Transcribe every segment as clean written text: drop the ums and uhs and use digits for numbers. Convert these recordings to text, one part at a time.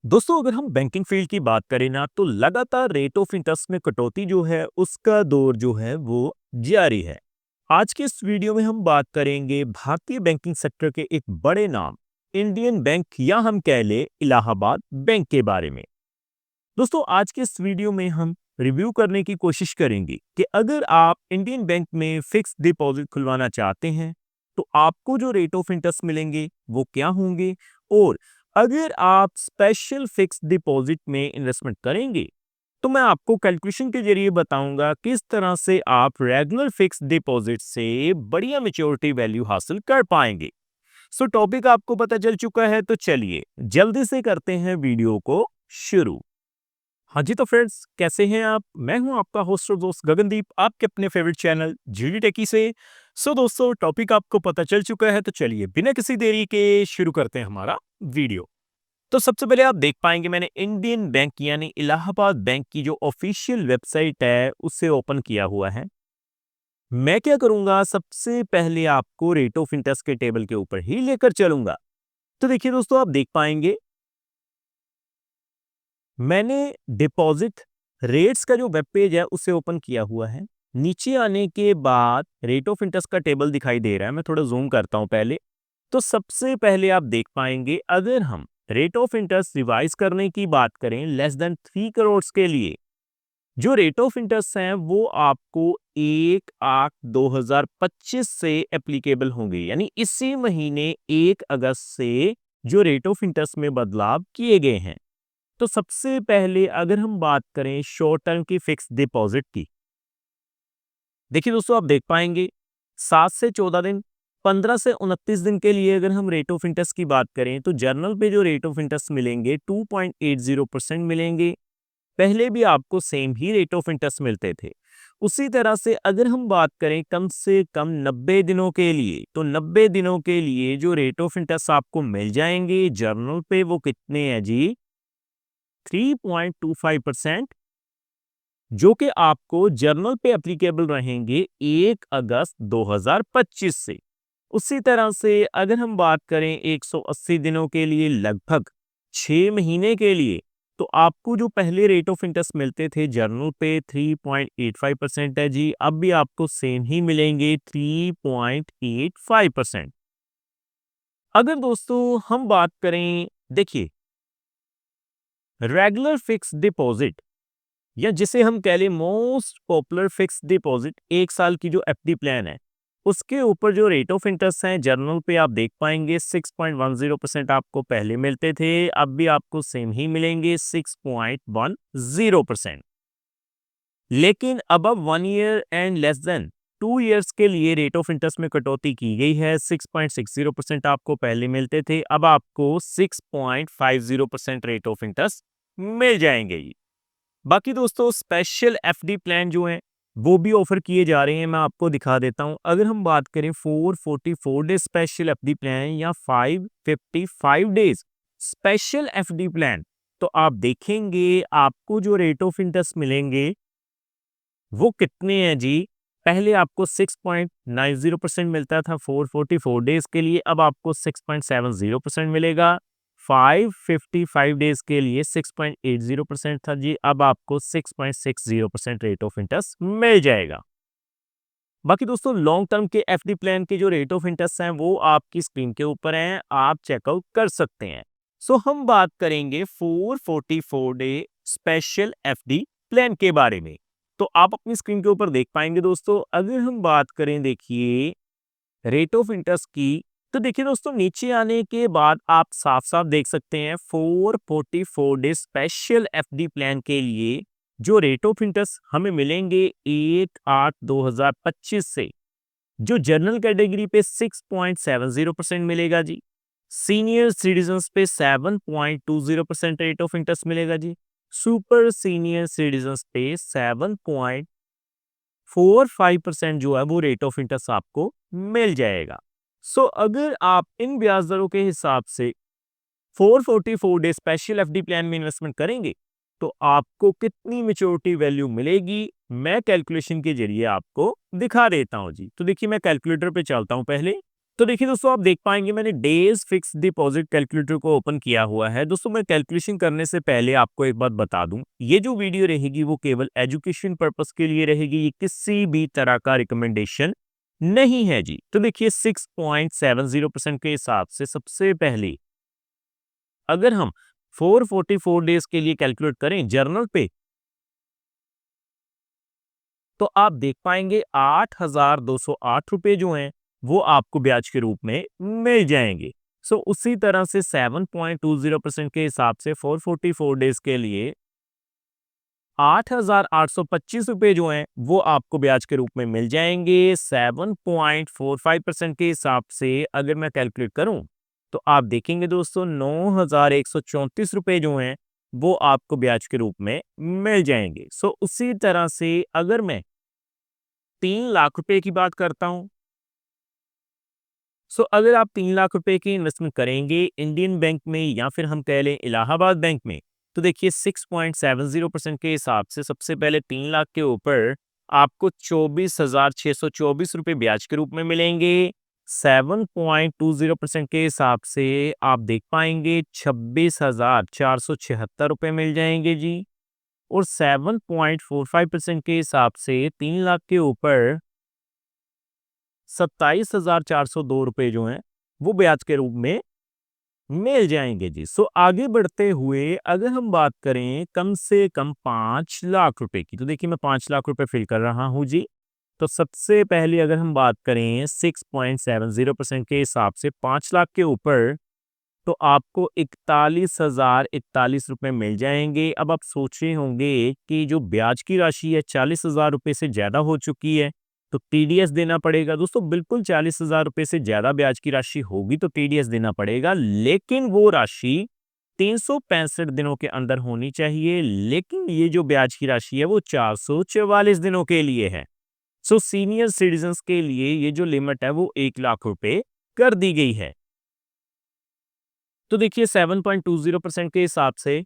दोस्तों अगर हम बैंकिंग फील्ड की बात करें ना तो लगातार रेट ऑफ इंटरेस्ट में कटौती जो है उसका दौर जो है वो जारी है। आज के इस वीडियो में हम बात करेंगे भारतीय बैंकिंग सेक्टर के एक बड़े नाम इंडियन बैंक या हम कह ले इलाहाबाद बैंक के बारे में। दोस्तों आज के इस वीडियो में हम रिव्यू करने की कोशिश करेंगे कि अगर आप इंडियन बैंक में फिक्स डिपॉजिट खुलवाना चाहते हैं तो आपको जो रेट ऑफ इंटरेस्ट मिलेंगे वो क्या होंगे, और अगर आप स्पेशल फिक्स डिपॉजिट में इन्वेस्टमेंट करेंगे तो मैं आपको कैलकुलेशन के जरिए बताऊंगा किस तरह से आप रेगुलर फिक्स डिपॉजिट से बढ़िया मैच्योरिटी वैल्यू हासिल कर पाएंगे। सो टॉपिक आपको पता चल चुका है तो चलिए जल्दी से करते हैं वीडियो को शुरू। हाँ जी, तो फ्रेंड्स कैसे हैं आप? मैं हूं आपका होस्ट और दोस्त गगनदीप, आपके अपने फेवरेट चैनल जीडी टेकी से। सो दोस्तों टॉपिक आपको पता चल चुका है तो चलिए बिना किसी देरी के शुरू करते हैं हमारा वीडियो। तो सबसे पहले आप देख पाएंगे मैंने इंडियन बैंक यानी इलाहाबाद बैंक की जो ऑफिशियल वेबसाइट है उसे ओपन किया हुआ है। मैं क्या करूंगा, सबसे पहले आपको रेट ऑफ इंटरेस्ट के टेबल के ऊपर ही लेकर चलूंगा। तो देखिए दोस्तों आप देख पाएंगे मैंने डिपॉजिट रेट्स का जो वेब पेज है उसे ओपन किया हुआ है। नीचे आने के बाद रेट ऑफ इंटरेस्ट का टेबल दिखाई दे रहा है। मैं थोड़ा जूम करता हूं पहले। तो सबसे पहले आप देख पाएंगे अगर हम रेट ऑफ इंटरेस्ट रिवाइज करने की बात करें लेस देन 3 करोड़ के लिए, जो रेट ऑफ इंटरेस्ट है वो आपको 1/8/2025 से एप्लीकेबल होंगे, यानी इसी महीने 1 अगस्त से जो रेट ऑफ इंटरेस्ट में बदलाव किए गए हैं। तो सबसे पहले अगर हम बात करें शॉर्ट टर्म की फिक्स डिपॉजिट की, देखिए दोस्तों आप देख पाएंगे 7 से 14 दिन, 15 से 29 दिन के लिए अगर हम रेट ऑफ इंटरेस्ट की बात करें तो जर्नल पे जो रेट ऑफ इंटरेस्ट मिलेंगे 2.80% मिलेंगे। पहले भी आपको same he rate of interest मिलते थे। उसी तरह से अगर हम बात करें कम से कम 90 दिनों के लिए, तो 90 दिनों के लिए जो रेट ऑफ इंटरेस्ट आपको मिल जाएंगे जर्नल पे वो कितने हैं जी, 3.25%, जो कि आपको जर्नल पे एप्लीकेबल रहेंगे 1 अगस्त 2025 से। उसी तरह से अगर हम बात करें 180 दिनों के लिए, लगभग 6 महीने के लिए, तो आपको जो पहले रेट ऑफ इंटरेस्ट मिलते थे जर्नल पे 3.85% है जी, अब भी आपको सेम ही मिलेंगे 3.85%। अगर दोस्तों हम बात करें, देखिए रेगुलर फिक्स डिपॉजिट या जिसे हम कह लें मोस्ट पॉपुलर फिक्स डिपॉजिट, 1 साल की जो एफडी प्लान है उसके ऊपर जो रेट ऑफ इंटरेस्ट है जर्नल पे आप देख पाएंगे 6.10% आपको पहले मिलते थे, अब भी आपको सेम ही मिलेंगे 6.10%। लेकिन अब 1 year and less than 2 years के लिए रेट ऑफ इंटरेस्ट में कटौती की गई है। 6.60% आपको पहले मिलते थे, अब आपको 6.50% रेट ऑफ इंटरेस्ट मिल जाएंगे। बाकी दोस्तों स्पेशल एफडी प्लान जो हैं वो भी ऑफर किए जा रहे हैं, मैं आपको दिखा देता हूं। अगर हम बात करें 444 डेज स्पेशल एफडी प्लान या 555 डेज स्पेशल एफडी प्लान, तो आप देखेंगे आपको जो रेट ऑफ इंटरेस्ट मिलेंगे वो कितने हैं जी। पहले आपको 6.90% मिलता था 444 डेज के लिए, अब आपको 6.70% मिलेगा। 555 डेज के लिए 6.80% था जी, अब आपको 6.60% रेट ऑफ इंटरेस्ट मिल जाएगा। बाकी दोस्तों लॉन्ग टर्म के एफडी प्लान के जो रेट ऑफ इंटरेस्ट हैं वो आपकी स्क्रीन के ऊपर हैं, आप चेकआउट कर सकते हैं। सो हम बात करेंगे 444 डे स्पेशल एफडी प्लान के बारे में। तो आप अपनी स्क्रीन के ऊपर देख पाएंगे दोस्तों, अगर हम बात करें देखिए रेट ऑफ इंटरेस्ट की, तो देखिए दोस्तों नीचे आने के बाद आप साफ साफ देख सकते हैं 444 डे स्पेशल एफडी प्लान के लिए जो रेट ऑफ इंटरेस्ट हमें मिलेंगे 1/8/2025 से, जो जनरल कैटेगरी पे 6.70% मिलेगा जी, सीनियर सिटीजन्स पे 7.20% रेट ऑफ इंटरेस्ट मिलेगा जी, सुपर सीनियर सिटीजन्स पे 7.45% जो है वो रेट ऑफ इंटरेस्ट आपको मिल जाएगा। सो अगर आप इन ब्याज दरों के हिसाब से 444 डे स्पेशल एफडी प्लान में इन्वेस्टमेंट करेंगे तो आपको कितनी मैच्योरिटी वैल्यू मिलेगी, मैं कैलकुलेशन के जरिए आपको दिखा देता हूं जी। तो देखिए मैं कैलकुलेटर पे चलता हूं पहले। तो देखिए दोस्तों, आप देख पाएंगे मैंने डेज फिक्स डिपॉजिट कैलकुलेटर को ओपन किया हुआ है। दोस्तों, मैं कैलकुलेशन करने से पहले आपको एक बात बता दूं, ये जो वीडियो रहेगी वो केवल एजुकेशन पर्पस के लिए रहेगी, ये किसी भी तरह का रिकमेंडेशन नहीं है जी। तो देखिए 6.70% के हिसाब से सबसे पहले अगर हम 444 डेज के लिए कैलकुलेट करें जर्नल पे, तो आप देख पाएंगे 8,208 रुपए जो हैं वो आपको ब्याज के रूप में मिल जाएंगे। सो उसी तरह से 7.20% के हिसाब से 444 डेज के लिए 8,825 रुपए जो हैं वो आपको ब्याज के रूप में मिल जाएंगे। 7.45% के हिसाब से अगर मैं कैलकुलेट करूं तो आप देखेंगे दोस्तों 9,134 रुपए जो हैं वो आपको ब्याज के रूप में मिल जाएंगे। सो उसी तरह से अगर मैं 3 लाख रुपए की बात करता हूं, सो अगर आप 3 लाख रुपए की इन्वेस्टमेंट करेंगे इंडियन बैंक में या फिर हम कह लें इलाहाबाद बैंक में, तो देखिए 6.70% के हिसाब से सबसे पहले 3 लाख के ऊपर आपको 24,624 रुपए ब्याज के रूप में मिलेंगे। 7.20% के हिसाब से आप देख पाएंगे 26,476 रुपए मिल जाएंगे जी। और 7.45% के हिसाब से 3 लाख के ऊपर 27,402 रुपए जो हैं वो ब्याज के रूप में मिल जाएंगे जी। सो आगे बढ़ते हुए अगर हम बात करें कम से कम 5 लाख रुपए की, तो देखिए मैं 5 लाख रुपए फिल कर रहा हूं जी। तो सबसे पहले अगर हम बात करें 6.70% के हिसाब से 5 लाख के ऊपर, तो आपको 41,041 रुपए मिल जाएंगे। अब आप सोच रहे होंगे कि जो ब्याज की राशि है 40,000 रुपए से ज्यादा हो चुकी है, तो टीडीएस देना पड़ेगा। दोस्तों, बिल्कुल 40,000 रुपए से ज्यादा ब्याज की राशि होगी तो टीडीएस देना पड़ेगा, लेकिन वो राशि 365 दिनों के अंदर होनी चाहिए। लेकिन ये जो ब्याज की राशि है वो 444 दिनों के लिए है। सो सीनियर सिटीजन्स के लिए ये जो लिमिट है वो 1 लाख रुपए कर दी गई है। तो देखिए 7.20% के हिसाब से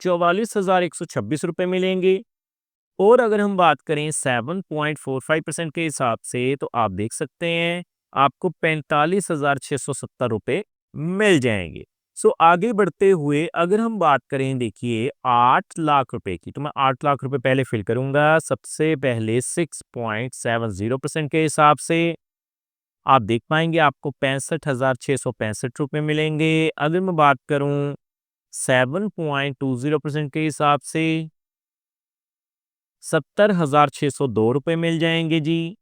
44,126 रुपए मिलेंगे। और अगर हम बात करें 7.45% के हिसाब से, तो आप देख सकते हैं आपको 45,670 रुपए मिल जाएंगे। सो आगे बढ़ते हुए अगर हम बात करें देखिए 8 लाख रुपए की, तो मैं 8 लाख रुपए पहले फिल करूंगा। सबसे पहले 6.70% के हिसाब से आप देख पाएंगे आपको 65,665 रुपए मिलेंगे। अगर मैं बात करूं 7.20% के हिसाब से 70,602 रुपए मिल जाएंगे जी।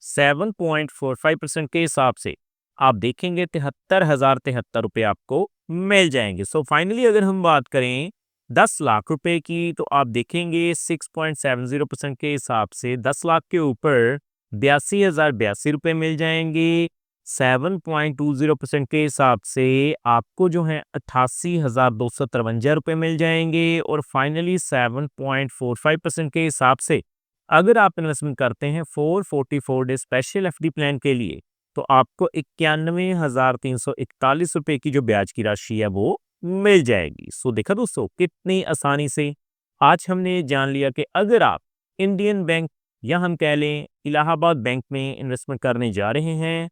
7.45% के हिसाब से आप देखेंगे 73,073 रुपए आपको मिल जाएंगे। सो फाइनली अगर हम बात करें 10 लाख रुपए की, तो आप देखेंगे 6.70% के हिसाब से 10 लाख के ऊपर 82,082 रुपए मिल जाएंगे। 7.20% के हिसाब से आपको जो है 88,253 रुपए मिल जाएंगे। और फाइनली 7.45% के हिसाब से अगर आप इन्वेस्टमेंट करते हैं 444 डे स्पेशल एफडी प्लान के लिए, तो आपको 91,341 रुपए की जो ब्याज की राशि है वो मिल जाएगी। सो देखा दोस्तों कितनी आसानी से आज हमने जान लिया कि अगर आप इंडियन बैंक या हम कह लें इलाहाबाद बैंक में इन्वेस्टमेंट करने जा रहे हैं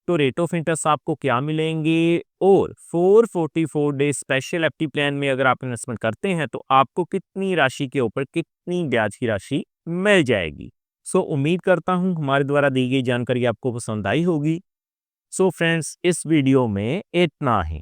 तो रेट ऑफ इंटरेस्ट आपको क्या मिलेंगे, और 444 डे स्पेशल एफडी प्लान में अगर आप इन्वेस्टमेंट करते हैं तो आपको कितनी राशि के ऊपर कितनी ब्याज की राशि मिल जाएगी। सो उम्मीद करता हूं हमारे द्वारा दी गई जानकारी आपको पसंद आई होगी। सो फ्रेंड्स, इस वीडियो में इतना ही।